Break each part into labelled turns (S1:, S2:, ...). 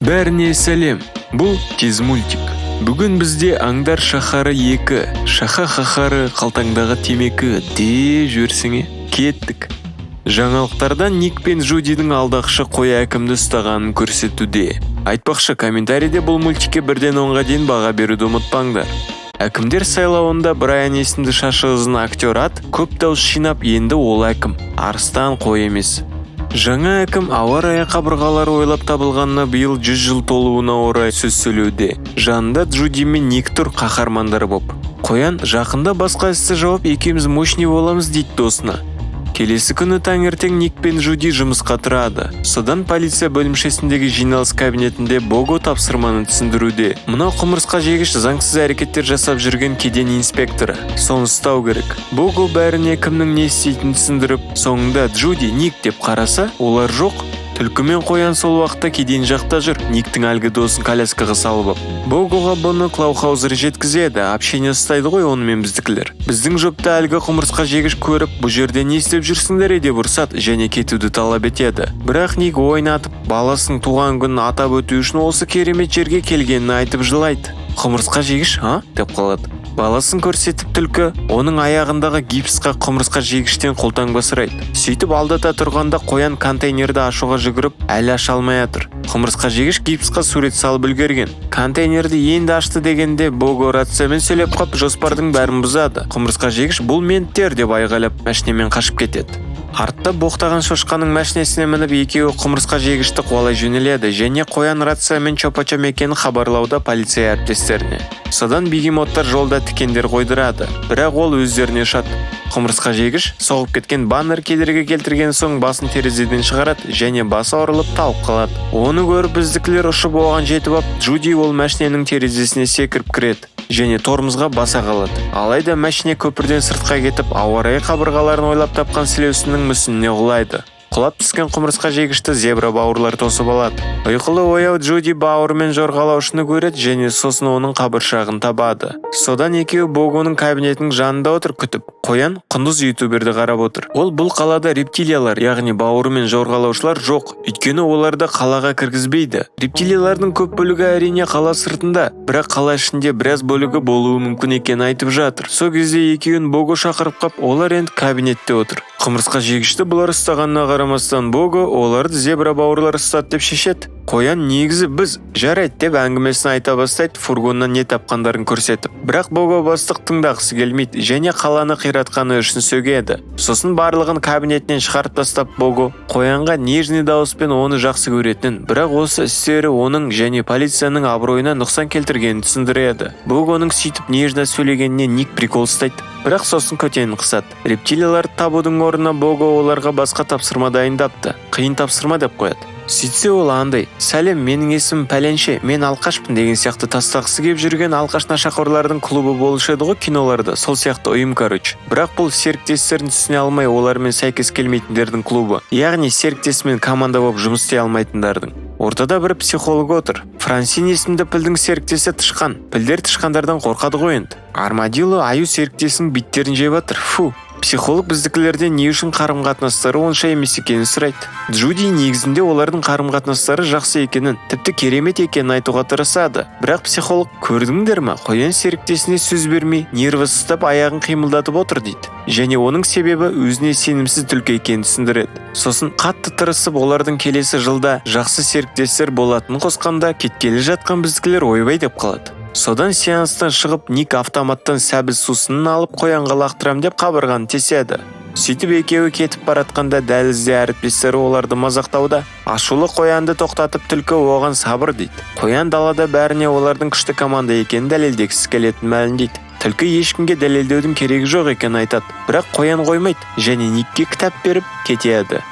S1: Бәріне сәлем, бұл тез мультик. Бүгін бізде аңдар шахары 2, шаха қаһары қалтаңдағы темекі де жүрсіңе. Кеттік. Жаңалықтардан Ник пен Джудидің алдақшы қой әкімді ұстағанын көрсетуде. Айтпақшы, комментарийде бұл мультикке 1-ден 10-ға дейін баға беруді ұмытпаңдар. Әкімдер сайлауында Брайан есімді шашы ұзын актер ат көп дауыс жинап, енді ол әкім арыстан қой емес. Жаңа әкім ауа райы қабырғалары ойлап табылғанына биыл 100 жыл толуына орай сөз сөйлеуде. Жанында Джуди мен Ник тұр қаһармандары боп. Қоян жақында басқа істі жауап, екеуміз мощный боламыз дейді досына. Келесі күні таңертең Ник пен Джуди жұмысқа тұрады. Содан полиция бөлімшесіндегі жиналыс кабинетінде Бого тапсырманы түсіндіруде. Мынау құмырсқа жегіш заңсыз әрекеттер жасап жүрген кеден инспекторы. Соны ұстау керек. Бого бәріне кімнің не істейтінін түсіндіріп, соңында Джуди Ник деп қараса, олар жоқ. Түлкі мен қоян сол уақытта кеден жақта жүр. Никтің әлгі досын коляскаға салып ап. Богоға бұны Клаухаузер жеткізеді. Общение ұстайды ғой онымен біздікілер. Біздің жұпта әлгі құмырсқа жегіш көріп, бұл жерде не істеп жүрсіңдер деп ұрсат және кетуді талап етеді. Бірақ Ник ойнатып, баласының туған күнін атап өту үшін осы керемет жерге келгенін айтып жылайды. Құмырсқа жегіш, деп қалады. Баласын көрсетіп түлкі, оның аяғындағы гипсқа құмырсқа жегіштен қолтаңба сұрайды. Сөйтіп алдата тұрғанда қоян контейнерді ашуға жүгіріп, әлі аша алмай жатыр. Құмырсқа жегіш гипсқа сурет салып үлгерген. Контейнерді енді ашты дегенде Бого рациямен сөйлеп қап, жоспардың бәрін бұзады. Құмырсқа жегіш бұл менттер деп айғайлап машинемен қашып кетеді. Артта боқтаған шошқаның машинесіне мініп, екеуі құмырсқа жегішті қуалай жөнеледі және қоян рациямен чопачам екенін хабарлауда полиция әріптестеріне. Содан бегемоттар жолда тікендер қойдырады, бірақ ол өздеріне шат. Құмырсқа жегіш соғып кеткен баннер кедергі келтірген соң басын терезеден шығарады және басы ауырылып талып қалады. Оны көріп біздікілер ұшып оған жетіп ап, Джуди ол машиненің терезесіне секіріп кіреді және тормозға баса қалады. Алайда машине көпірден сыртқа кетіп, ауа райы қабырғаларын ойлап тапқан сілеусіннің мүсініне құлайды. Құлап түскен құмырсқа жегішті зебра бауырлар тосып алады. Ұйқылы ояу Джуди бауырымен жорғалаушыны көреді және сосын оның қабыршағын табады. Содан екеуі Богоның кабинетінің жанында отыр күтіп. Қоян құндыз ютуберді қарап отыр. Ол бұл қалада рептилиялар, яғни бауырымен жорғалаушылар жоқ, өйткені оларды қалаға кіргізбейді. Рептилиялардың көп бөлігі әрине қала сыртында, бірақ қала ішінде біраз бөлігі болуы мүмкін екенін айтып жатыр. Сол кезде екеуін Бого шақырып қап, олар енді кабинетте отыр. Құмырсқа жегішті бұлар ұстағанына қарамастан Бого оларды зебра бауырлар ұстады деп шешеді. Қоян негізі біз жарайды деп әңгімесін айта бастайды, фургоннан не тапқандарын көрсетіп. Бірақ Бого бастық тыңдағысы келмейді және қаланы қиратқаны үшін сөгеді. Сосын барлығын кабинетінен шығарып тастап Бого қоянға нежный дауыспен оны жақсы көретінін, бірақ осы істері оның және полицияның абыройына нұқсан келтіргенін түсіндіреді. Богоның сөйтіп нежно сөйлегеніне Ник прикол ұстайды. Бірақ сосын көтенін қысады. Рептилияларды табудың орнына Бого оларға басқа тапсырма дайындапты. Қиын тапсырма деп қояды. Сөйтсе ол андай: сәлем, менің есімім пәленше, мен алқашпын деген сияқты тастағысы кеп жүрген алқаш нашақорлардың клубы болушы еді ғой киноларда, сол сияқты ұйым короче. Бірақ бұл серіктестерін түсіне алмай олармен сәйкес келмейтіндердің клубы, яғни серіктесімен команда болып жұмыс істей алмайтындардың. Ортада бір психолог отыр. Франсин есімді пілдің серіктесі тышқан. Пілдер тышқандардан қорқады ғой енді. Армадилло аю серіктесінің биттерін жеп жатыр. Фу. Психолог біздікілерден не үшін қарым-қатынастары онша емес екенін сұрайды. Джуди негізінде олардың қарым-қатынастары жақсы екенін, тіпті керемет екенін айтуға тырысады. Бірақ психолог: көрдіңдер ме, қоян серіктесіне сөз бермей, нервісіздеп аяғын қимылдатып отыр дейді. Және оның себебі өзіне сенімсіз түлкі екенін түсіндіреді. Сосын қатты тырысып олардың келесі жылда жақсы серіктестер болатынын қосқанда, кеткелі жатқан біздікілер ойбай деп қалады. Содан сеанстан шығып Ник автоматтан сәбіз сусынын алып қоянға лақтырам деп қабырғаны теседі. Сөйтіп екеуі кетіп баратқанда дәлізде әріптестері оларды мазақтауда. Ашулы қоянды тоқтатып түлкі оған сабыр дейді. Қоян далада бәріне олардың күшті команда екенін дәлелдегісі келетінін мәлімдейді. Түлкі ешкімге дәлелдеудің керегі жоқ екенін айтады. Бірақ қоян қоймайды және Никке кітап беріп кетеді.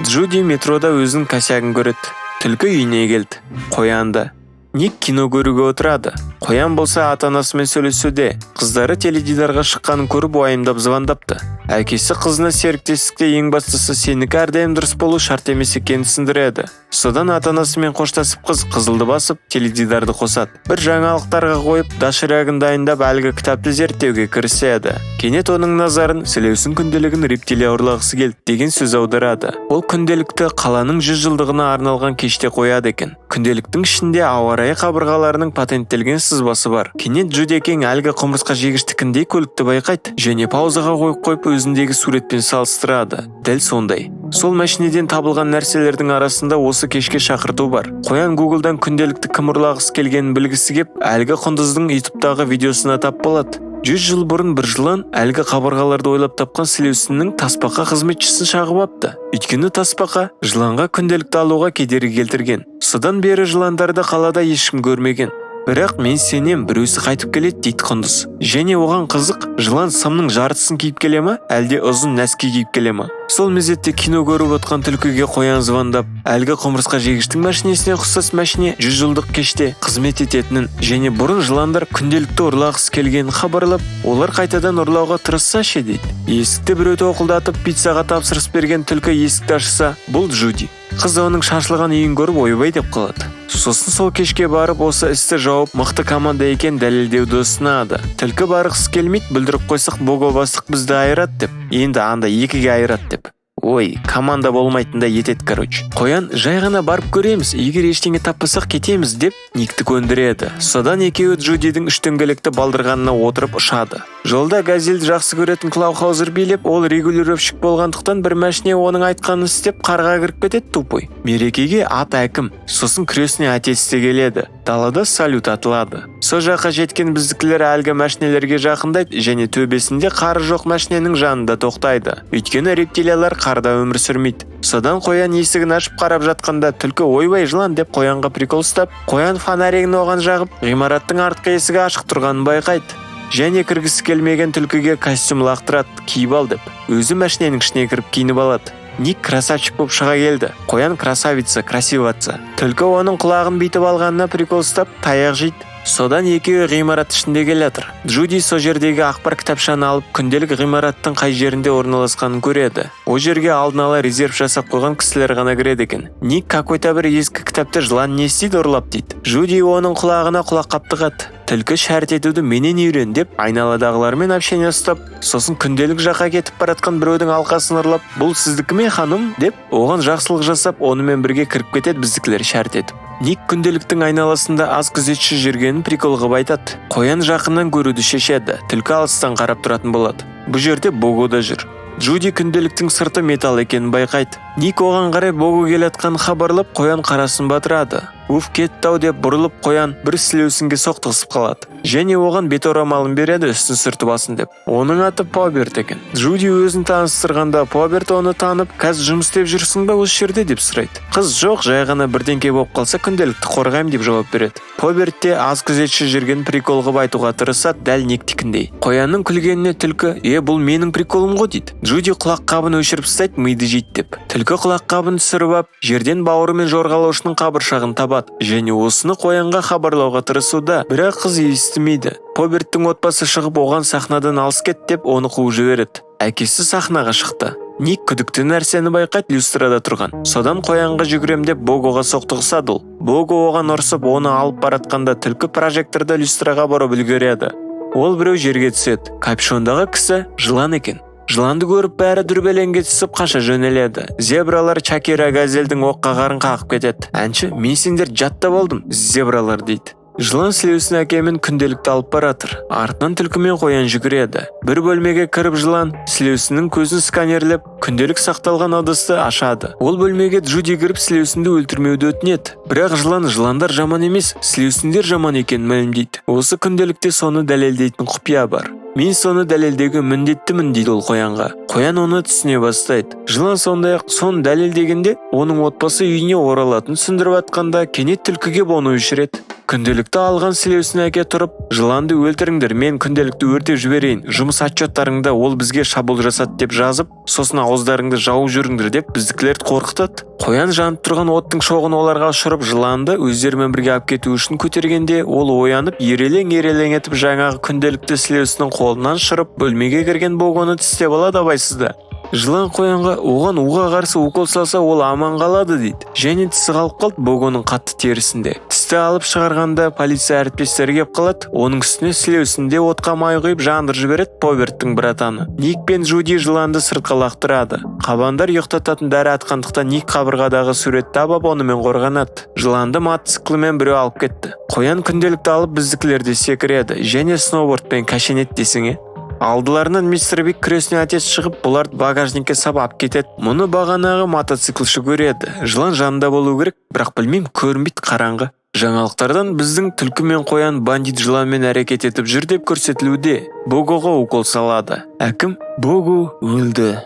S1: Джуди метрода өзінің косягын көреді. Түлкі үйіне келді. Қоянды. Ник кино көруге отырады. Қоян болса ата-анасымен сөйлесуде. Қыздары теледидарға шыққанын көріп уайымдап звондапты. Әкесі қызына серіктестікте ең бастысы сенікі әрдайым дұрыс болу шарт емес екенін түсіндіреді. Содан ата-анасымен қоштасып қызылды басып теледидарды қосады. Бір жаңалықтарға қойып доширагын дайындап әлгі кітапты зерттеуге кіріседі. Кенет оның назарын сілеусін күнделігін рептилия ұрлағысы келді деген сөз аударады. Ол күнделікті қаланың 100 жылдығына арналған кеште қояды екен. Күнделіктің ішінде ауа райы қабырғаларының патенттелген сызбасы бар. Кенет Джуди әкең әлгі құмырсқа жегіштікіндей көлікті байқайды және паузаға қойып өзіндегі суретпен салыстырады. Дәл сондай. Сол машинеден табылған нәрселердің арасында осы кешке шақырту бар. Қоян Гуглдан күнделікті кім ұрлағысы келгенін білгісі кеп, әлгі құндыздың ютубтағы видеосына тап болады. 100 жыл бұрын бір жылан әлгі қабырғаларды ойлап тапқан сілеусіннің тасбақа қызметшісін шағып апты. Өйткені тасбақа жыланға күнделікті алуға кедергі келтірген. Содан бері жыландарды қалада ешкім көрмеген. Бірақ мен сенем, біреусі қайтып келеді дейді құндыз. Және оған қызық, жылан сымның жартысын киіп келе ма, әлде ұзын нәски киіп келе ма? Сол мезетте кино көріп отқан түлкіге қоян звондап, әлгі құмырсқа жегіштің машинесіне ұқсас машине 100 жылдық кеште қызмет ететінін және бұрын жыландар күнделікті ұрлағысы келгенін хабарлап, олар қайтадан ұрлауға тырысса ше дейді. Есікті біреу тоқылдатып пиццаға тапсырыс берген түлкі есікті ашса, бұл Джуди. Қыз оның шашылған үйін көріп ойбай деп қалады. Сосын сол кешке барып осы істі жауып мықты команда екен дәлелдеуді ұсынады. Түлкі барғысы келмейді, бүлдіріп қойсақ Бого бастық бізді айырады деп. Енді анда екіге айырады деп. Ой, команда болмайтында етет, короче. Қоян, жай ғана барып көреміз, егер ештеңе таппасақ кетеміз деп Никті көндіреді. Содан екеуі Джудидің 3 дөңгелекті балдырғанына отырып ұшады. Жолда газельді жақсы көретін Клаухаузер билеп, ол регулировщик болғандықтан бір машине оның айтқанын істеп қарға кіріп кетеді тупой. Мерекеге ат әкім, сосын күресіне әтесте келеді. Далада салют атылады. Со жаққа жеткен біздікілер әлгі машинелерге жақындайды және төбесінде қары жоқ машиненің жанында тоқтайды. Өйткені рептилиялар қарда өмір сүрмейді. Содан қоян есігін ашып қарап жатқанда түлкі ойбай жылан деп қоянға прикол ұстап, қоян фонаригін оған жағып, ғимараттың артқы есігі ашық тұрғанын байқайды. Және кіргісі келмеген түлкіге костюм лақтырады, киіп ал деп. Өзі машиненің ішіне кіріп киініп алады. Ник красавчик болып шыға келді. Қоян красавица, красиватса. Түлкі оның құлағын бейтіп алғанына прикол ұстап, таяқ жейді. Содан екеуі ғимарат ішінде келатыр. Джуди со жердегі ақпар кітапшаны алып, күнделік ғимараттың қай жерінде орналасқанын көреді. О жерге алдын ала резерв жасап қойған кісілер ғана кіреді екен. Ник какой-то бір ескі кітапты жылан не істейді ұрлап дейді. Джуди оның құлағына құлаққап тығады. Түлкі шәрт етуді менен үйрен деп айналадағылармен общение ұстап, сосын күнделік жаққа кетіп баратқан біреудің алқасын ұрлап, бұл сіздікі ме ханым деп оған жақсылық жасап, онымен бірге кіріп кетеді біздікілер шәрт етіп. Ник күнделіктің айналасында аз күзетші жүргенін прикол қылып айтады. Қоян жақыннан көруді шешеді. Түлкі алыстан қарап тұратын болады. Бұл жерде Бого да жүр. Джуди күнделіктің сырты металл екенін байқайды. Ник оған қарай Бого келатқанын хабарлап, қоян қарасын батырады. Уф, кетті-ау деп бұрылып қоян бір сілеусінге соқтығысып қалады. Және оған бет орамалын береді үстін сүртіп алсын деп. Оның аты Поберт екен. Джуди өзін таныстырғанда Поберт оны танып, қазір жұмыс істеп жүрсің ба осы жерде деп сұрайды. Қыз жоқ, жай ғана бірдеңке болып қалса күнделікті қорғаймын деп жауап береді. Поберт те аз күзетші жүрген прикол қылып айтуға тырысады, дәл Никтікіндей. Қоянның күлгеніне түлкі, бұл менің приколым ғой дейді. Джуди құлаққабын өшіріп тастайды, миды жейді деп. Түлкі құлаққабын түсіріп ап, жерден бауыры мен жорғалаушының қабыршағын табады және осыны қоянға хабарлауға тырысуда, бірақ қыз естімейді. Поберттің отбасы шығып оған сахнадан алыс кет деп оны қуып жібереді. Әкесі сахнаға шықты. Ник күдікті нәрсені байқайды люстрада тұрған. Содан қоянға жүгірем деп Богоға соқтығысады ол. Бого оған ұрсып, оны алып баратқанда түлкі прожекторда люстраға барып үлгереді. Ол біреу жерге түседі. Капюшондағы кісі жылан екен. Жыланды көріп бәрі дүрбелеңге түсіп қаша жөнеледі. Зебралар Чакира газельдің оққағарын қағып кетеді. Әнші, мен сендер жатта болдым, зебралар дейді. Жылан сілеусін әкемен күнделікті алып баратыр. Артынан түлкімен қоян жүгіреді. Бір бөлмеге кіріп жылан сілеусінің көзін сканерлеп, күнделік сақталған ыдысты ашады. Ол бөлмеге Джуди кіріп сілеусінді өлтірмеуді өтінеді. Бірақ жыландар жаман емес, сілеусіндер жаман екенін мәлімдейді. Осы күнделікте соны дәлелдейтін құпия бар. Мен соны дәлелдеуге міндеттімін дейді ол қоянға. Қоян оны түсіне бастайды. Жылан сондай-ақ соны дәлелдегенде оның отбасы үйіне оралатын түсіндіріп атқанда кенет түлкіге оны өшіреді. Күнделікті алған сілеусін әке тұрып, жыланды өлтіріңдер, мен күнделікті өртеп жіберейін. Жұмыс отчеттарыңда ол бізге шабуыл жасады деп жазып, сосын ауыздарыңды жауып жүріңдер деп біздікілерді қорқытады. Қоян жанып тұрған оттың шоғын оларға ұшырып, жыланды өздерімен бірге алып кету үшін көтергенде, ол оянып, ерелең етіп жаңағы күнделікті сілеусінің қолынан шырып, бөлмеге кірген Богоны тістеп алады абайсызда. Жылан қоянға оған уға қарсы укол салса ол аман қалады дейді. Және тісі қалып қалды Богоның қатты терісінде. Тісті алып шығарғанда полиция әріптестері кеп қалады. Оның үстіне сілеусінде отқа май құйып жандырып жібереді Поверттің братаны. Ник пен Джуди жыланды сыртқа лақтырады. Қабандар ұйықтататын дәрі атқандықтан Ник қабырғадағы суретті алып онымен қорғанады. Жыланды мотоциклімен біреу алып кетті. Қоян күнделікті алып біздікілерді секіреді және сноубордпен кәшенет десіңе. Алдыларынан мистер Биг күресіне отец шығып, бұларды багажникке сабап кетеді. Мұны бағанағы мотоциклші көреді. Жылан жанында болу керек, бірақ білмеймін, көрінбейді, қараңғы. Жаңалықтардан біздің түлкі мен қоян бандит жыланмен әрекет етіп жүр деп көрсетілуде. Богоға укол салады. Әкім Бого өлді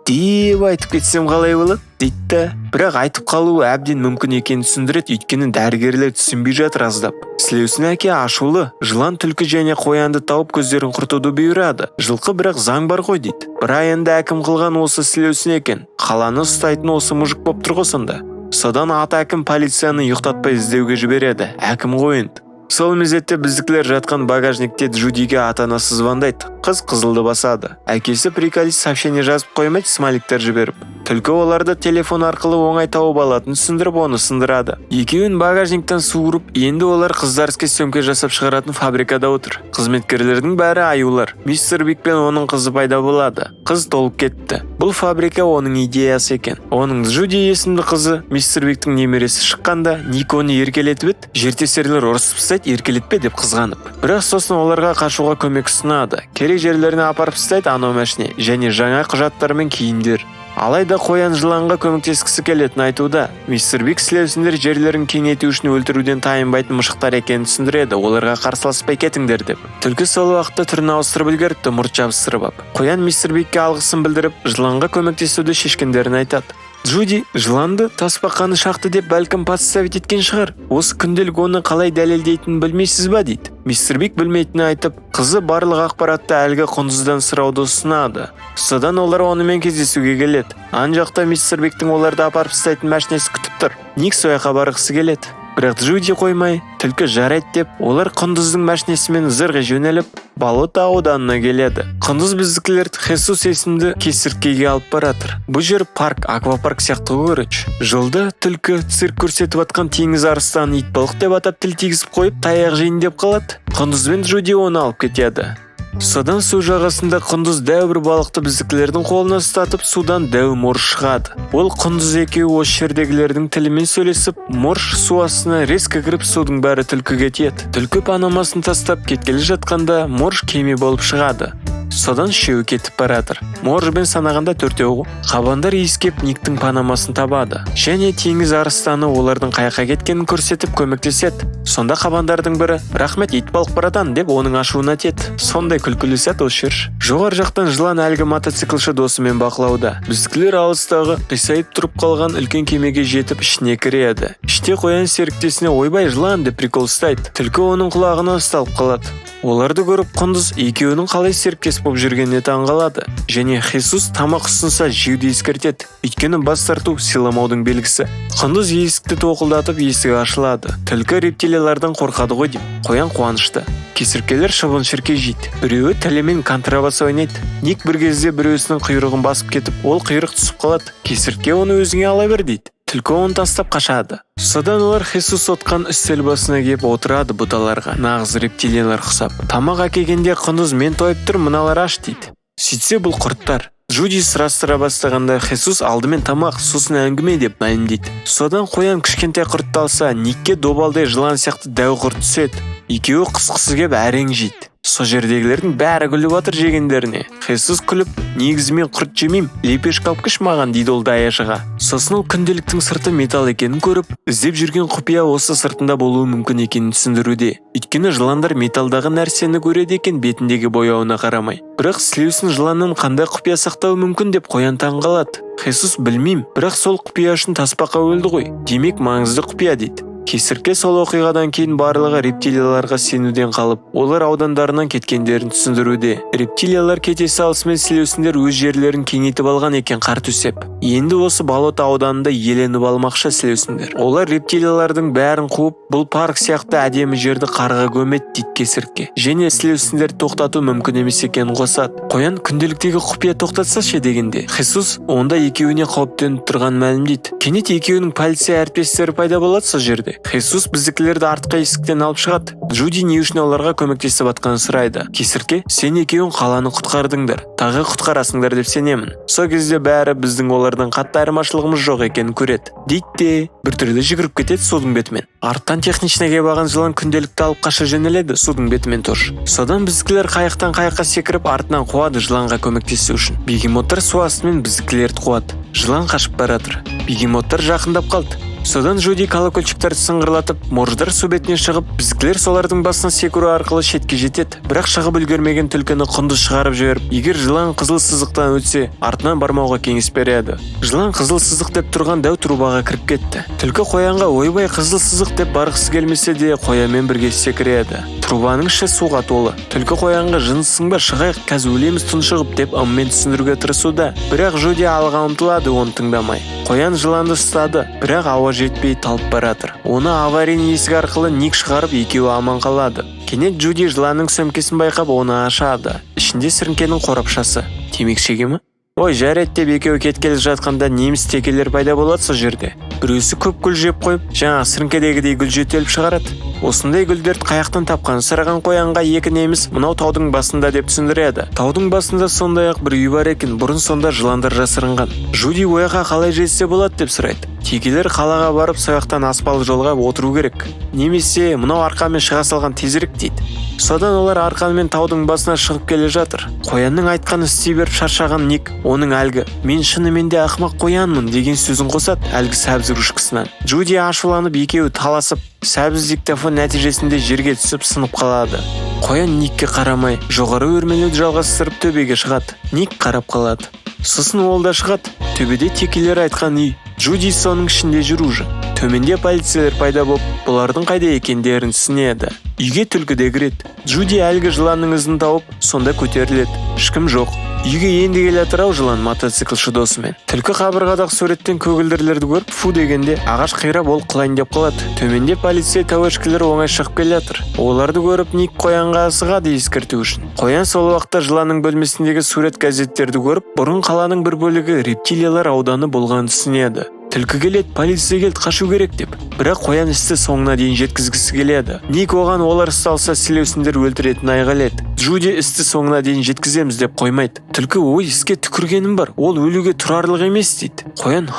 S1: деп айтып кетсем қалай болады дейді. Бірақ айтып қалуы әбден мүмкін екенін түсіндіреді, өйткені дәрігерлер түсінбей жатыр аздап. Сілеусін әке ашулы. Жылан түлкі және қоянды тауып көздерін құртуды бұйырады. Жылқы бірақ заң бар ғой дейді. Брайанды әкім қылған осы сілеусін екен. Қаланы ұстайтын осы мұжық боп тұр ғой сонда. Содан ата әкім полицияны ұйықтатпай іздеуге жібереді. Әкім қойынды. Сол мезетте біздікілер жатқан багажникте Джудиге ата-анасы звондайды. Қыз қызылды басады. Әкесі приколист сообщение жазып қоймайды, смайликтер жіберіп. Түлкі оларды телефон арқылы оңай тауып алатынын түсіндіріп оны сындырады. Екеуін багажниктен суырып, енді олар қыздарске сөмке жасап шығаратын фабрикада отыр. Қызметкерлердің бәрі аюлар. Мистер Биг пен оның қызы пайда болады. Қыз толып кетті. Бұл фабрика оның идеясы екен. Оның Джуди есімді қызы мистер Бигтің немересі шыққанда Ник оны еркелетіп еді. Жертесерлер ұрысып тастайды, еркелетпе деп қызғанып. Бірақ сосын оларға қашуға көмек ұсынады. Керек жерлеріне апарып тастайды анау машине және жаңа құжаттар мен киімдер. Алайда қоян жыланға көмектескісі келетінін айтуда. Мистер Биг сілеусіндер жерлерін кеңейту үшін өлтіруден тайынбайтын мұшықтар екенін түсіндіреді, оларға қарсыласпай кетіңдер деп. Түлкі сол уақытта түрін ауыстырып үлгеріпті, мұрт жабыстырып ап. Қоян мистер Бигке алғысын білдіріп, жыланға көмектесуді шешкендерін айтады. Джуди жыланды тасбақаны шақты деп бәлкім подставить еткен шығар. Осы күнделік оны қалай дәлелдейтінін білмейсіз ба дейді. Мистер Биг білмейтінін айтып, қызы барлық ақпаратты әлгі құндыздан сұрауды ұсынады. Содан олар онымен кездесуге келеді. Ан жақта мистер Бигтің оларды апарып тастайтын машинесі күтіп тұр. Ник сояққа барғысы келеді. Бірақ Джуди қоймай, түлкі жарайды деп, олар құндыздың машинесімен зырғи жөнеліп, Болото ауданына келеді. Құндыз біздікілерді Хесус есімді кесірткеге алып баратыр. Бұл жер парк, аквапарк сияқты көріч. Жылда түлкі цирк көрсетіп атқан теңіз арыстан итбалық деп атап тіл тигізіп қойып, таяқ жейін деп қалады. Құндыз бен Джуди оны алып кетеді. Содан су жағасында құндыз дәу бір балықты біздікілердің қолына ұстатып, судан дәу морж шығады. Ол құндыз екеуі осы жердегілердің тілімен сөйлесіп, морж су астына резко кіріп, судың бәрі түлкіге тиеді. Түлкі панамасын тастап кеткелі жатқанда морж кеме болып шығады. Содан үшеуі кетіп баратыр. Моржбен санағанда төртеу. Қабандар иіскеп Никтің панамасын табады. Және теңіз арыстаны олардың қайыққа кеткенін көрсетіп көмектеседі. Сонда қабандардың бірі «Рахмет, итбалық братан» деп оның ашуына тиеді. Сондай күлкілі сәт осы жер. Жоғар жақтан жылан әлгі мотоциклші досымен бақылауда. Біздікілер алыстағы қисайып тұрып қалған үлкен кемеге жетіп ішіне кіреді. Іште қоян серіктесіне «Ойбай, жылан» деп прикол ұстайды. Түлкі оның құлағына ұсталып қалады. Оларды көріп құндыз екеуінің қалай серіктес болып жүргеніне таңғалады. Және Хесус тамақ ұсынса жеуді ескертеді. Өйткені бас тарту сыйламаудың белгісі. Құндыз есікті тоқылдатып есігі ашылады. Түлкі рептилиялардан қорқады ғой деп. Қоян қуанышты. Кесірткелер шыбын-шіркей жейді. Біреуі тілімен контрабас ойнайды. Ник бір кезде біреусінің құйрығын басып кетіп, ол құйрық түсіп қалады. Кесіртке оны өзіңе ала бер дейді. Түлкі оны тастап қашады. Содан олар Хесус отқан үстел басына кеп отырады бұталарға. Нағыз рептилиялар құсап. Тамақ әкелгенде құндыз мен тойып тұр, мыналар аш дейді. Сөйтсе бұл құрттар. Джуди сұрастыра бастағанда Хесус алдымен тамақ, сосын әңгіме деп мәлімдейді. Содан қоян кішкентай құртты алса, Никке добалдай жылан сияқты дәу құрт түседі. Екеуі қысқысы кеп әрең жейді. Со жердегілердің бәрі күліп отыр жегендеріне. Хесус күліп, негізі мен құрт жемейм, лепеш қапқыш маған дейді ол даяшыға. Сосын ол күнделіктің сырты металл екенін көріп, іздеп жүрген құпия осы сыртында болуы мүмкін екенін түсіндіруде. Өйткені жыландар металдағы нәрсені көреді екен бетіндегі бояуына қарамай. Бірақ сілеусін жыланнан қандай құпия сақтауы мүмкін деп қоян таңғалады. Хесус білмейм, бірақ сол құпия үшін тасбақа өлді ғой. Демек маңызды құпия дейді. Кесіртке сол оқиғадан кейін барлығы рептилияларға сенуден қалып, олар аудандарынан кеткендерін түсіндіруде. Рептилиялар кете салысымен сілеусіндер өз жерлерін кеңейтіп алған екен қар төсеп. Енді осы болото ауданында еленіп алмақшы сілеусіндер. Олар рептилиялардың бәрін қуып, бұл парк сияқты әдемі жерді қарға көмеді дейді кесіртке. Және сілеусіндерді тоқтату мүмкін емес екенін қосады. Қоян күнделіктегі құпия тоқтатса ше дегенде, Хесус онда екеуіне қауіптеніп тұрған мәлімдейді. Кенет екеуінің полиция әріптестері пайда болады сол жерде. Хесус біздікілерді артқы есіктен алып шығады. Джуди не үшін оларға көмектесіп атқанын сұрайды. Кесіртке, сен екеуің қаланы құтқардыңдар, тағы құтқарасыңдар деп сенемін. Сол кезде бәрі біздің олардан қатты айырмашылығымыз жоқ екенін көреді. Дейді, бір түрде жүгіріп кетеді судың бетімен. Арттан техничныйға баған жылан күнделікті алып қаша жөнеледі судың бетімен тұр. Содан біздікілер қайықтан қайыққа секіріп артынан қуады жыланға көмектесу үшін. Бегемоттар су астымен біздікілерді қуады. Жылан қашып баратыр. Бегемоттар жақындап қалды. Содан Джуди колокольчиктарды сыңғырлатып, морждар су бетіне шығып, біздікілер солардың басына секіру арқылы шетке жетеді. Бірақ шығып үлгермеген түлкіні құндыз шығарып жіберіп, егер жылан қызыл сызықтан өтсе, артынан бармауға кеңес береді. Жылан қызыл сызық деп тұрған дәу трубаға кіріп кетті. Түлкі қоянға ойбай қызыл сызық деп барғысы келмесе де қоянмен бірге секіреді. Трубаның іші суға толы. Түлкі қоянға жынысың ба, шығайық, қазір өлеміз тұншығып деп ыммен түсіндіруге тырысуда. Бірақ Джуди алға ұмтылады, оны тыңдамай. Қоян жыланды ұстады, бірақ ауа жетпей талып баратыр. Оны аварийный есік арқылы Ник шығарып, екеуі аман қалады. Кенет Джуди жыланның сөмкесін байқап, оны ашады. Ішінде сіріңкенің қорапшасы. Темекі ме? Ой, жарайды деп екеуі кеткелі жатқанда неміс текелер пайда болады сол жерде. Біреусі көп гүл жеп қойып, жаңа сіріңкедегідей гүл жетеліп шығарады. Осындай гүлдерді қаяқтан тапқан сұраған қоянға екі неміс мынау таудың басында деп түсіндіреді. Таудың басында сондай-ақ бір үй бар екен, бұрын сонда жыландар жасырынған. Джуди ояққа қалай жетсе болады деп сұрайды. Текелер қалаға барып сояқтан аспалы жолға отыру керек. Немесе мынау арқанмен шыға салған тезірек дейді. Содан олар арқанмен таудың басына шығып келе жатыр. Қоянның айтқанын істей беріп шаршаған Ник, оның әлгі мен шынымен де ақымақ қоянмын деген сөзін қосады әлгі сәбіз ручкасынан. Джуди ашуланып екеуі таласып, сәбіз диктофон нәтижесінде жерге түсіп сынып қалады. Қоян Никке қарамай жоғары өрмелеуді жалғастырып төбеге шығады. Ник қарап қалады. Сосын ол да шығады. Төбеде текелер айтқан үй. Джуди соның ішінде жүр уже. Төменде полицейлер пайда болып, бұлардың қайда екендерін түсінеді. Үйге түлкі де кіреді. Джуди әлгі жыланның ізін тауып, сонда көтеріледі. Ешкім жоқ. Үйге енді келатыр-ау жылан мотоциклші досымен. Түлкі қабырғадағы суреттен көгілдірлерді көріп, фу дегенде ағаш қирап ол құлайын деп қалады. Төменде полиция тәуешкілер оңай шығып келатыр. Оларды көріп Ник қоянға асығады ескерту үшін. Қоян сол уақытта жыланның бөлмесіндегі сурет газеттерді көріп, бұрын қаланың бір бөлігі рептилиялар ауданы болғанын түсінеді. Түлкі келеді, полиция келді, қашу керек деп. Бірақ қоян істі соңына дейін жеткізгісі келеді. Ник оған олар ұсталса сілеусіндер өлтіретін айғайлайды. Джуди істі соңына дейін жеткіземіз деп қоймайды. Түлкі ой іске түкіргенім бар, ол өлуге тұрарлық емес дейді. Қоян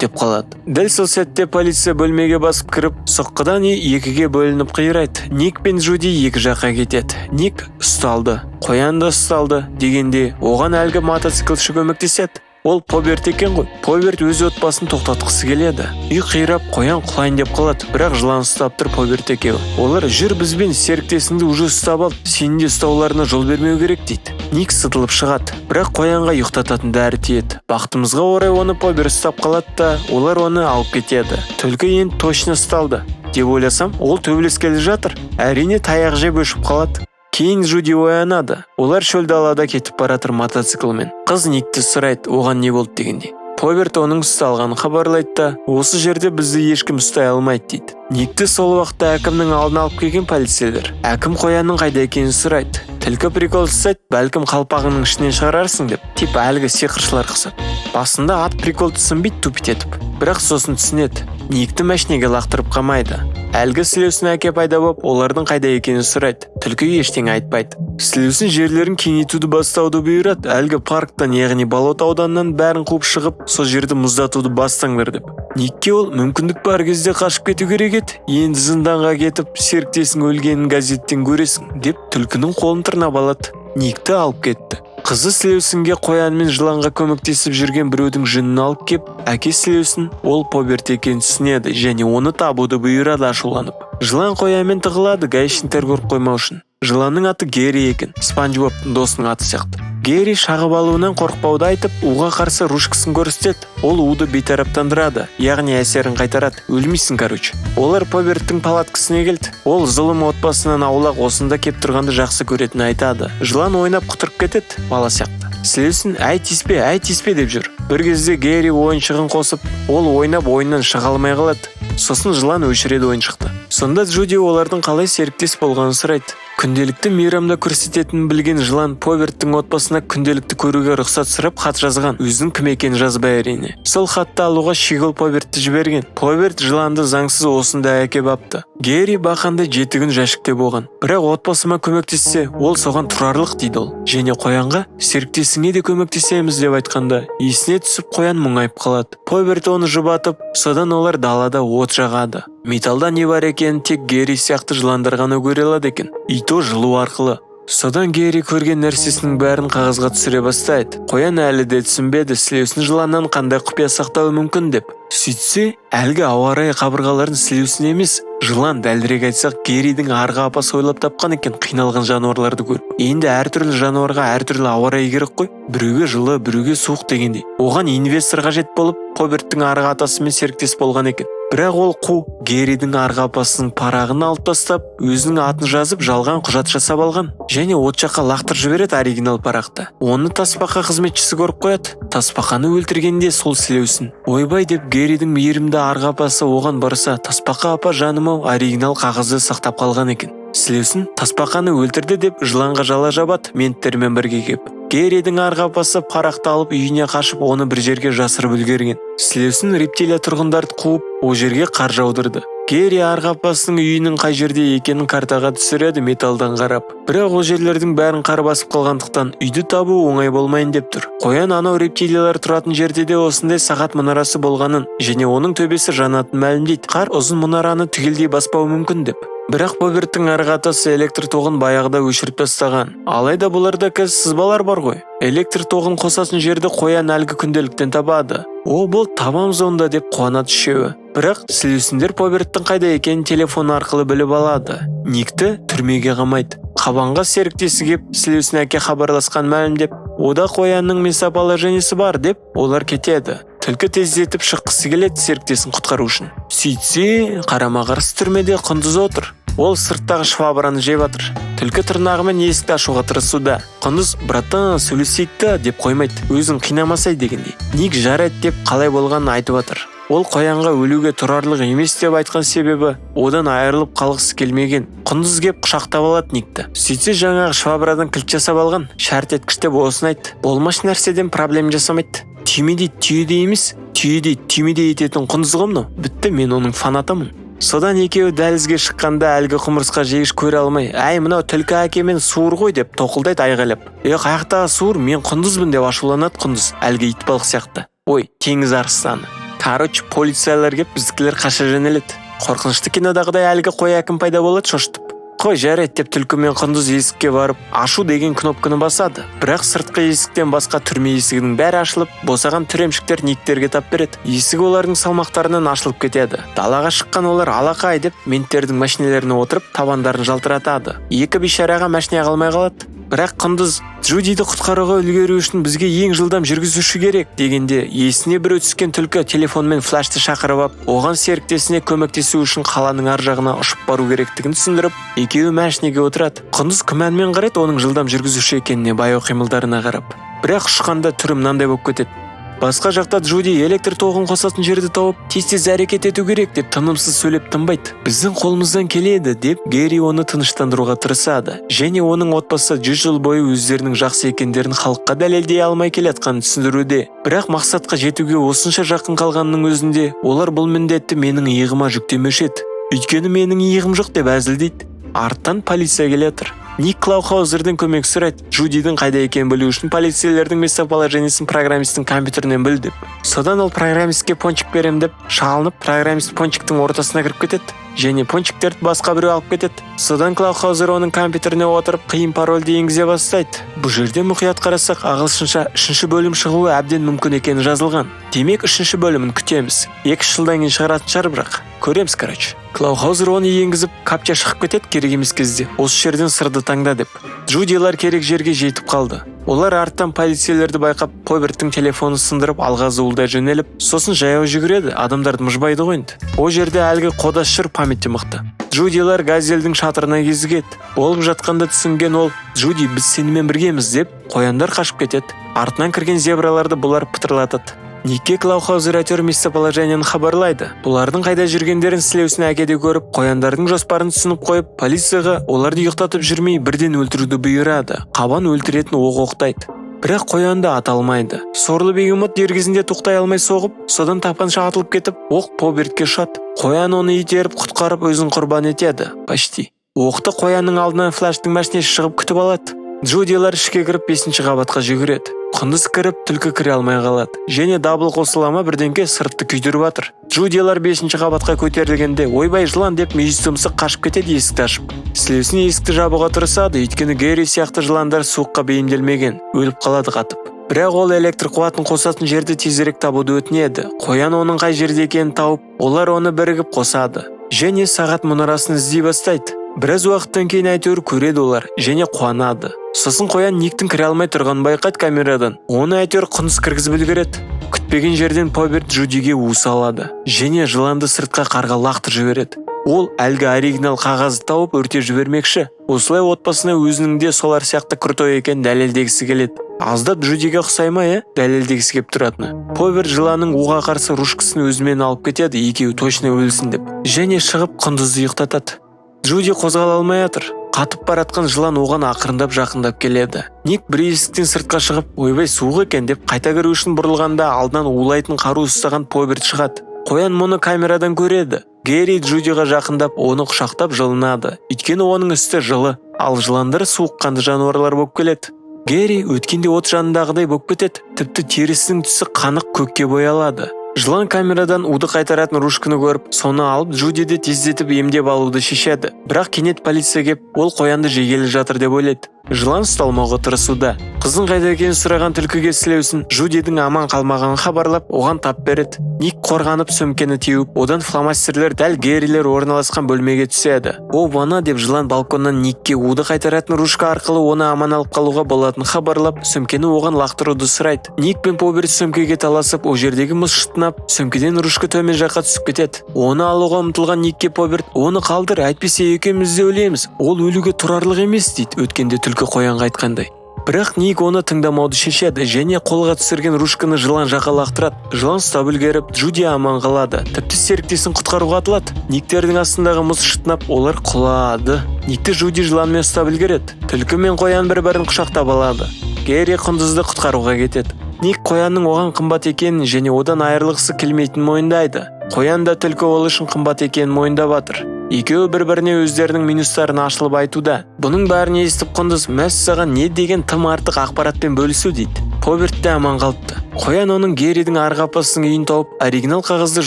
S1: деп қалады. Дәл сол сәтте полиция бөлмеге басып кіріп, соққыдан екіге бөлініп қирайды. Ник пен Джуди екі жаққа кетеді. Ник ұсталды, қоян да ұсталды дегенде оған әлгі мотоциклші көмектеседі. Ол Поберт екен ғой. Поберт өз отбасын тоқтатқысы келеді. Үй қирап, қоян құлайын деп қалады, бірақ жылан ұстап тұр Поберт екеуі. Олар жүр бізбен серіктесіңді уже ұстап ал, сенің де ұстауларына жол бермеу керек дейді. Ник сытылып шығады, бірақ қоянға ұйықтататын дәрі тиеді. Бақытымызға орай оны Поберт ұстап қалады да, олар оны алып кетеді. Түлкі енді точно ұсталды деп ойласам, ол төбелескелі жатыр. Әрине таяқ жеп өшіп қалады. Кейін Джуди оянады. Олар шөл далада кетіп баратыр мотоциклмен. Қыз Никті сұрайды, оған не болды дегенде. Поберт оның ұсталғанын хабарлайды да, осы жерде бізді ешкім ұстай алмайды дейді. Никті сол уақытта әкімнің алдына алып келген полицейлер. Әкім қоянның қайда екенін сұрайды. Түлкі прикол жасайды, бәлкім қалпағының ішінен шығарарсың деп. Тип әлгі сиқыршылар қысады. Басында ат прикол түсінбейді тупит етіп. Бірақ сосын түсінеді. Никті мәшинеге лақтырып қамайды. Әлгі сілеусін әке пайда болып, олардың қайда екенін сұрайды. Түлкі ештеңе айтпайды. Сілеусін жерлерін кеңейтуді бастауды бұйырады. Әлгі парктан, яғни болото ауданынан бәрін қуып шығып, сол жерді мұздатуды бастаңдар деп. Никке ол мүмкіндік бар кезде қашып кету керек еді. Енді зынданға кетіп, серіктесің өлгенін газеттен көресің деп түлкінің қолын тырнап алады. Никті алып кетті. Қызы сілеусінге қоянмен жыланға көмектесіп жүрген біреудің жынын алып кеп, әке сілеусін ол Поберт екенін түсінеді және оны табуды бұйырады ашуланып. Жылан қоянмен тығылады гаишниктер көріп қоймау үшін. Жыланның аты Герри екен, Спанч Бобтың досының аты сияқты. Герри шағып алуынан қорықпауды айтып, уға қарсы ружкасын көрсетеді. Ол уды бейтараптандырады, яғни әсерін қайтарады. Өлмейсің, короче. Олар Поберттің палаткасына келді. Ол зұлым отбасынан аулақ осында кеп тұрғанды жақсы көретінін айтады. Жылан ойнап құтырып кетеді, бала сияқты. Слеусон әй тиіспе деп жүр. Бір кезде Герри ойыншығын қосып, ол ойнап ойыннан шыға алмай қалады. Сосын жылан өшіреді ойыншықты. Сонда Джуди олардың қалай серіктес болғанын сұрайды. Күнделікті мейрамда көрсететінін білген жылан Поберттің отбасына күнделікті көруге рұқсат сұрап хат жазған. Өзінің кім екенін жазбай әрине. Сол хатты алуға Шигл Побертті жіберген. Поберт жыланды заңсыз осында әкеп апты. Герри бақандай 7 күн жәшікте болған. Бірақ отбасыма көмектессе, ол соған тұрарлық дейді ол. Және қоянға серіктесіңе де көмектесеміз деп айтқанда, есіне түсіп қоян мұңайып қалады. Поберт оны жұбатып, содан олар далада от жағады. Металда не бар екенін тек Герри сияқты жыландар ғана көре алады екен. И то жылу арқылы. Содан Герри көрген нәрсесінің бәрін қағазға түсіре бастайды. Қоян әлі де түсінбеді, Слеусон жыланнан қандай құпия сақтауы мүмкін деп. Сөйтсе, әлгі ауа райы қабырғаларын Слеусон емес, жылан, дәлірек айтсақ, Герридің арғы апасы ойлап тапқан екен қиналған жануарларды көріп. Енді әртүрлі жануарға әртүрлі ауа райы керек қой. Біреуге жылы, біреуге суық дегендей. Оған инвестор қажет болып, Поберттің арғы атасымен серіктес болған екен. Бірақ ол қу Герридің арғы апасының парағын алып тастап, өзінің атын жазып, жалған құжат жасап алған. Және от жаққа лақтырып жібереді оригинал парақты. Оны тасбақа қызметшісі көріп қояды. Тасбақаны өлтіргенде сол Слеусон. Ойбай деп Герридің мейірімді арғы апасы оған барса, тасбақа апа жаным-ау, оригинал қағазды сақтап қалған екен. Слеусон тасбақаны өлтірді деп жыланға жала жабады менттермен бірге кеп. Герридің арғы апасы парақты алып үйіне қашып, оны бір жерге жасырып үлгерген. Слеусон рептилия тұрғындарды қуып, о жерге қар жаудырды. Герри арғы апасының үйінің қай жерде екенін картаға түсіреді металдан қарап. Бірақ ол жерлердің бәрін қар басып қалғандықтан үйді табу оңай болмайын деп тұр. Қоян анау рептилиялар тұратын жерде де осындай сағат мұнарасы болғанын және оның төбесі жанатын мәлімдейді. Қар ұзын мұнараны түгелдей баспауы мүмкін деп. Бірақ Поберттің арғы атасы электр тоғын баяғыда өшіріп тастаған. Алайда бұларда кез сызбалар бар ғой. Электр тоғын қосатын жерді қоян әлгі күнделіктен табады. О, бұл табамыз онда деп қуанады үшеуі. Бірақ Слеусондер Поберттің қайда екенін телефон арқылы біліп алады. Никті түрмеге қамайды. Қабанға серіктесі кеп Слеусон әке хабарласқан мәлімдеп, ода қоянның местоположениесі бар деп, олар кетеді. Түлкі тездетіп шыққысы келеді серіктесін құтқару үшін. Сөйтсе, қарама-қарсы түрмеде құндыз отыр. Ол сырттағы швабраны жеп жатыр. Түлкі тырнағымен есікті ашуға тырысуда. Құндыз, братан, сөйлесейік деп қоймайды. Өзін қинамасай дегендей. Ник жарайды деп қалай болғанын айтып жатыр. Ол қоянға өлуге тұрарлық емес деп айтқан себебі одан айырылып қалғысы келмеген. Құндыз кеп құшақтап алады Никті. Сөйтсе жаңағы швабрадан кілт жасап алған. Шарт еткіш деп осын айтты. Болмаш нәрседен проблем жасамайды. Түймедей түйеде емес, түйедей түймедей ететін құндыз ғой мынау. Бітті, мен оның фанатымын. Содан екеуі дәлізге шыққанда әлгі құмырсқа жегіш көре алмай, әй мынау түлкі әкемен суыр ғой деп тоқылдайды айғайлап. Қаяқтағы суыр, мен құндызбын деп ашуланады құндыз, әлгі итбалық сияқты. Ой, теңіз арыстаны. Короче, полициялар кеп біздікілер қаша жөнеледі. Қорқынышты кинодағыдай әлгі қой әкім пайда болады шошытып. Қой жарайды деп түлкі мен құндыз есікке барып, ашу деген кнопканы басады. Бірақ сыртқы есіктен басқа түрме есігінің бәрі ашылып, босаған түремшіктер Никтерге тап береді. Есік олардың салмақтарынан ашылып кетеді. Далаға шыққан олар алақай деп менттердің машинелеріне отырып, табандарын жалтыратады. Екі бейшараға машина қалмай қалады. Бірақ құндыз Джудиді құтқаруға үлгеру үшін бізге ең жылдам жүргізуші керек дегенде, есіне біреу түскен түлкі телефонмен флашты шақырып ап, оған серіктесіне көмектесу үшін қаланың ар жағына ұшып бару керектігін түсіндіріп, екеуі машинеге отырады. Құндыз күмәнмен қарайды оның жылдам жүргізуші екеніне баяу қимылдарына қарап. Бірақ ұшқанда түрі мынандай болып кетеді. Басқа жақта Джуди электр тоғын қосатын жерді тауып, тез әрекет ету керек деп тынымсыз сөйлеп тынбайды. Біздің қолымыздан келеді деп Герри оны тыныштандыруға тырысады. Және оның отбасы 100 жыл бойы өздерінің жақсы екендерін халыққа дәлелдей алмай келатқанын түсіндіруде. Бірақ мақсатқа жетуге осынша жақын қалғанның өзінде, олар бұл міндетті менің иығыма жүктемеуші еді. Өйткені менің иығым жоқ деп әзілдейді. Арттан полиция келе жатыр. Ник Клаухаузерден көмек сұрайды. Джудидің қайда екенін білу үшін полицейлердің местоположениесін программисттің компьютерінен біл деп. Содан ол программистке пончик берем деп шалынып, программист пончиктің ортасына кіріп кетеді. Және пончиктерді басқа біреу алып кетеді. Содан Клаухаузер оның компьютеріне отырып, қиын парольді енгізе бастайды. Бұл жерде мұқият қарасақ, ағылшынша 3-ші бөлім шығуы әбден мүмкін екені жазылған. Демек 3-ші бөлімін күтеміз. 2 жылдан кейін шығаратын шығар бірақ. Көреміз, короче. Клаухаузер оны енгізіп, капча шығып кетеді керек емес кезде. Осы жерден сырды таңда деп. Джудилар керек жерге жетіп қалды. Олар арттан полицейлерді байқап, Поберттің телефонын сындырып, алға зуылдай жөнеліп, сосын жаяу жүгіреді, адамдарды мұжбайды қойынды. О жерде әлгі қодас жүр, памятте мықты. Джудилар газельдің шатырына кезігеді. Болып жатқанда түсінген ол, Джуди, біз сенімен біргеміз деп, қояндар қашып кетеді. Артынан кірген зебраларды бұлар пытырлатады. Никке Клаухаузер әйтеуір местоположениені хабарлайды. Бұлардың қайда жүргендерін сілеусін әкеде көріп, қояндардың жоспарын түсініп қойып, полицияға оларды ұйықтатып жүрмей бірден өлтіруді бұйырады. Қабан өлтіретін оқ оқтайды. Бірақ қоянды аталмайды. Сорлы бегемот дер кезінде тоқтай алмай соғып, содан тапқанша атылып кетіп, оқ Побертке ұшады. Қоян оны итеріп, құтқарып өзін құрбан етеді. Почти. Оқты қоянның алдынан флаштың машинесі шығып күтіп алады. Джудилар ішке кіріп 5-ші қабатқа жүгіреді. Құндыз кіріп, түлкі кіре алмай қалады. Және дабыл қосылама бірденке сыртты күйдіріп атыр. Джудилар 5-ші қабатқа көтерілгенде, ойбай жылан деп мүйіз тұмсық қашып кетеді есікті ашып. Сілеусін есікті жабуға тырысады, өйткені Герри сияқты жыландар суыққа бейімделмеген, өліп қалады қатып. Бірақ ол электр қуатын қосатын жерді тезірек табуды өтінеді. Қоян оның қай жерде екенін тауып, олар оны бірігіп қосады. Және сағат мұнарасын іздей бастайды. Біраз уақыттан кейін әйтеуір көреді олар және қуанады. Сосын қоян Никтің кіре алмай тұрғанын байқайды камерадан. Оны әйтеуір құндыз кіргізіп үлгереді. Күтпеген жерден Поберт Джудиге уыс алады және жыланды сыртқа қарға лақтырып жібереді. Ол әлгі оригинал қағазды тауып өртеп жібермекші. Осылай отбасына өзінің де солар сияқты крутой екенін дәлелдегісі келеді. Аздап Джудиге ұқсаймай, дәлелдегісі кеп тұратыны. Поберт жыланның уға қарсы ружкасын өзімен алып кетеді, екеуі точно өлсін деп. Және шығып құндызды ұйықтатады. Джуди қозғала алмай атыр. Қатып баратқан жылан оған ақырындап жақындап келеді. Ник бір есіктен сыртқа шығып, ойбай суық екен деп қайта кіру үшін бұрылғанда алдынан улайтын қару ұстаған Поберт шығады. Қоян мұны камерадан көреді. Герри Джудиға жақындап, оны құшақтап жылынады. Өйткені оның үсті жылы, ал жыландар суыққанды жануарлар болып келеді. Герри өткенде от жанындағыдай болып кетеді. Тіпті терісінің түсі қанық көкке боялады. Жылан камерадан уды қайтаратын ружканы көріп, соны алып Джудиді тездетіп емдеп алуды шешеді. Бірақ кенет полиция кеп, ол қоянды жегелі жатыр деп ойлайды. Жылан ұсталмауға тырысуда. Қыздың қайда екенін сұраған түлкіге сілеусін Джудидің аман қалмағанын хабарлап, оған тап береді. Ник қорғанып сөмкені теуіп, одан фломастерлер дәл Геррилер орналасқан бөлмеге түседі. О, вана деп жылан балконнан Никке уды қайтаратын ружка арқылы оны аман алып қалуға болатын хабарлап, сөмкені оған лақтыруды сұрайды. Ник пен Поберт сөмкеге таласып, о жердегі мұз шытынап, сөмкеден ружка төмен жаққа түсіп кетеді. Оны алуға ұмтылған Никке Поберт, оны қалдыр, әйтпесе екеуміз де өлеміз. Ол өлуге тұрарлық емес дейді, өткенде түлкі қоянға айтқандай. Бірақ Ник оны тыңдамауды шешеді және қолға түсірген ружканы жылан жаққа лақтырады. Жылан ұстап үлгеріп, Джуди аман қалады. Тіпті серіктесін құтқаруға атылады. Никтердің астындағы мұз шытынап, олар құлады. Никті Джуди жыланмен ұстап үлгереді. Түлкі мен қоян бір-бірін құшақтап алады. Герри құндызды құтқаруға кетеді. Ник қоянның оған қымбат екенін және одан айырылғысы келмейтінін мойындайды. Қоян да түлкі ол үшін қымбат екенін мойындап жатыр. Екеуі бір-біріне өздерінің минустарын ашылып айтуда. Бұның бәрін естіп құндыз, мәссаған не деген тым артық ақпаратпен бөлісу дейді. Поберт те аман қалыпты. Қоян оның Герридің арғы апасының үйін тауып, оригинал қағазды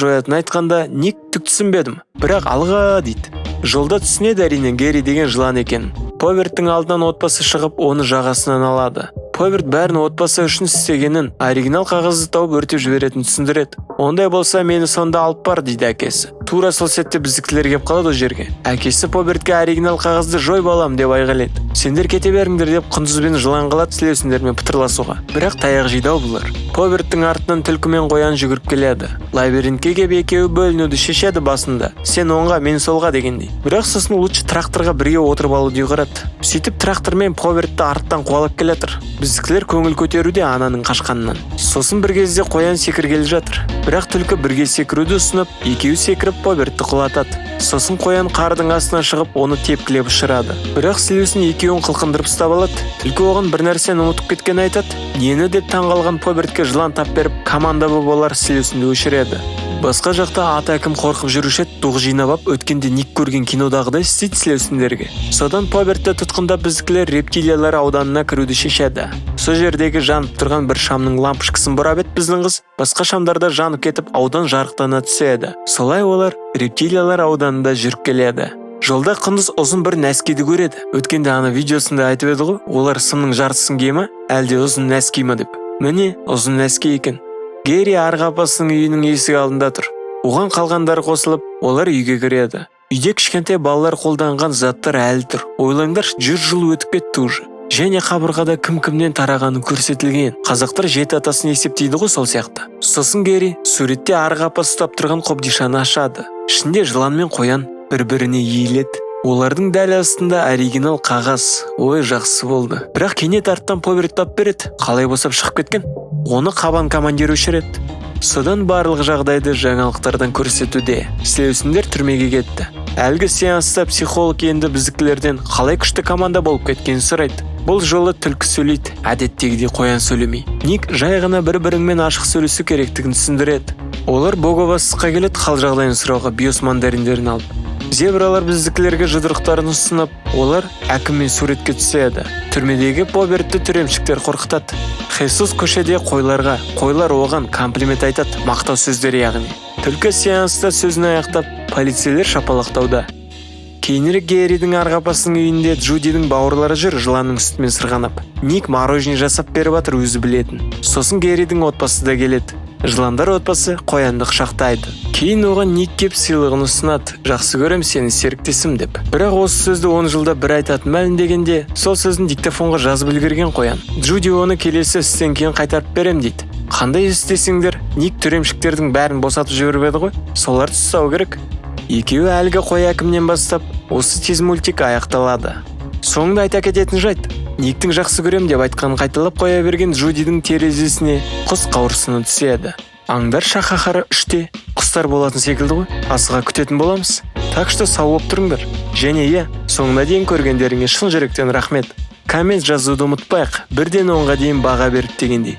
S1: жоятын айтқанда, Ник түк түсінбедім. Бірақ алға дейді. Жолда түсінеді әрине Герри деген жылан екен. Поберттің алдынан отбасы шығып, оны жағасынан алады. Поберт бәрін отбасы үшін істегенін, оригинал қағазды тауып өртеп жіберетінін түсіндіреді. Ондай болса мені сонда алып бар дейді әкесі. Тура сол сәтте біздікілер кеп қалады о жерге. Әкесі Побертке оригинал қағазды жой балам деп айғайлайды. Сендер кете беріңдер деп құндызбен жылан қалады сілеусіндермен пытырласуға. Бірақ таяқ жейді бұлар. Поберттің артынан түлкі мен қоян жүгіріп келеді. Лабиринтке кеп екеуі бөлінуді шешеді басында. Сен оңға, мен солға дегендей. Бірақ сосын лучше тракторға бірге отырып алуды ұйғарады. Сөйтіп трактормен Побертті арттан қуалап келатыр. Біздікілер көңіл көтеруде ананың қашқанынан. Сосын бір кезде қоян секіргелі жатыр. Бірақ түлкі бірге секіруді ұсынып, екеуі секіріп Побертті құлатады. Сосын қоян қардың астынан шығып, оны тепкілеп ұшырады. Бірақ сілеусін екеуін қылқындырып ұстап алады. Түлкі оған бір нәрсені ұмытып кеткен айтады. Нені деп таңғалған Побертке жылан тап беріп, команда болар сілеусінді өшіреді. Басқа жақта ат әкім қорқып жүруші тоқ жинап ап, өткенде Ник көрген кинодағыдай істейді сілеусіндерге. Содан Побертті тұтқындап біздікілер рептилиялар ауданына кіруді шешеді. Сол жердегі жанып тұрған бір шамның лампышкасын бұрап еді біздің қыз. Басқа шамдарда жанып кетіп, аудан жарықтана түседі. Солай олар рептилиялар ауданында жүріп келеді. Жолда құндыз ұзын бір нәскиді көреді. Өткенде ана видеосында айтып еді ғой, олар сымның жартысын киме, әлде ұзын нәски ма деп. Міне, ұзын нәски екен. Герри арғы апасының үйінің есігі алдында тұр. Оған қалғандары қосылып, олар үйге кіреді. Үйде кішкентай балалар қолданған заттар әлі тұр. Ойлаңдаршы, 100 жыл өтіп кетті уже. Және қабырғада кім-кімнен тарағаны көрсетілген. Қазақтар жеті атасын есептейді ғой сол сияқты. Сосын Гери суретте арғы апа ұстап тұрған қобдишаны ашады. Ішінде жылан мен қоян бір-біріне иіледі. Олардың дәл астында оригинал қағаз. Ой, жақсы болды. Бірақ кенет арттан Поберт тап береді. Қалай босап шығып кеткен? Оны қабан командир өшіреді. Содан барлық жағдайды жаңалықтардан көрсетуде. Сеусіндер түрмеге кетті. Әлгі сеанста психолог енді біздікілерден қалай күшті команда болып кеткенін сұрайды. Бұл жолы түлкі сөйлейді, әдеттегідей қоян сөйлемей. Ник жай ғана бір-біріңмен ашық сөйлесу керектігін түсіндіреді. Олар Боговасқа келеді қал жағдайын сұрауға биос мандариндерін алып. Зебралар біздікілерге жұдырықтарын ұсынып, олар әкіммен суретке түседі. Түрмедегі Побертті түремшіктер қорқытады. Хесус көшеде қойларға, қойлар оған комплимент айтады, мақтау сөздері яғни. Түлкі сеанста сөзін аяқтап, полицейлер шапалақтауда. Кейінірек Геридің арғапасының үйінде Джудидің бауырлары жүр жыланның үстімен сырғанап. Ник мороженое жасап беріп жатыр, өзі білетін. Сосын Геридің отбасы да келеді. Жыландар отбасы қоянды құшақтайды. Кейін оған Ник кеп сыйлығын ұсынады. Жақсы көрем сені серіктесім деп. Бірақ осы сөзді 10 жылда бір айтатын мәлімдегенде, сол сөзін диктофонға жазып үлгерген қоян. Джуди оны келесі істен кейін қайтарып берем дейді. Қандай істесеңдер, Ник түремшіктердің бәрін босатып жіберіп еді ғой. Соларды ұстау керек. Екеуі әлгі қой әкімнен бастап, осы тез мультик аяқталады. Соңында айта кететін жайт, Никтің жақсы көрем деп айтқанын қайталап қоя берген Джудидің терезесіне құс қауырсыны түседі. Аңдар шахахары 3-те құстар болатын секілді ғой, асыға күтетін боламыз. Так что сау болып тұрыңдар. Және соңына дейін көргендеріңе шын жүректен рахмет. Коммент жазуды ұмытпайық, 1-ден 10-ға дейін баға беріп дегендей.